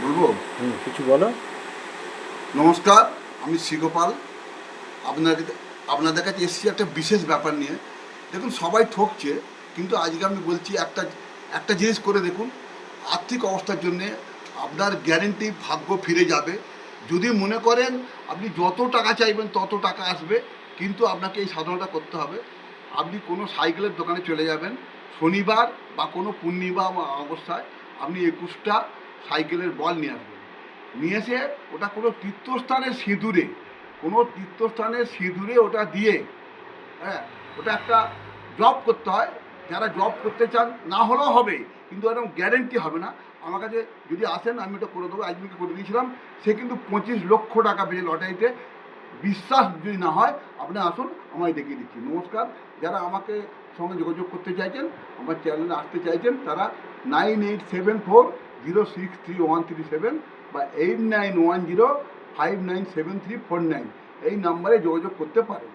বলবো? কিছু বলো। নমস্কার, আমি শ্রীগোপাল। আপনাদের কাছে এসেছি একটা বিশেষ ব্যাপার নিয়ে। দেখুন, সবাই ঠকছে, কিন্তু আজকে আমি বলছি একটা একটা জিনিস করে দেখুন। আর্থিক অবস্থার জন্যে আপনার গ্যারেন্টি ভাগ্য ফিরে যাবে। যদি মনে করেন আপনি যত টাকা চাইবেন তত টাকা আসবে, কিন্তু আপনাকে এই সাধনাটা করতে হবে। আপনি কোনো সাইকেলের দোকানে চলে যাবেন শনিবার বা কোনো পূর্ণিমা অবস্থায়, আপনি 21টা সাইকেলের বল নিয়ে আসবেন। নিয়ে এসে ওটা কোনো তীর্থস্থানের সিঁদুরে ওটা দিয়ে, হ্যাঁ, ওটা একটা জব করতে হয়। যারা জব করতে চান না হলেও হবে, কিন্তু এরকম গ্যারেন্টি হবে না। আমার কাছে যদি আসেন আমি ওটা করে দেবো। আজকে করে দিয়েছিলাম, সে কিন্তু 25 লক্ষ টাকা পেয়েছে লটারিতে। বিশ্বাস যদি না হয় আপনি আসুন, আমায় দেখিয়ে দিচ্ছি। নমস্কার। যারা আমাকে সঙ্গে যোগাযোগ করতে চাইছেন, আমার চ্যানেলে আসতে চাইছেন, তারা 9874063137 বা 8910597349 এই নাম্বারে যোগাযোগ করতে পারেন।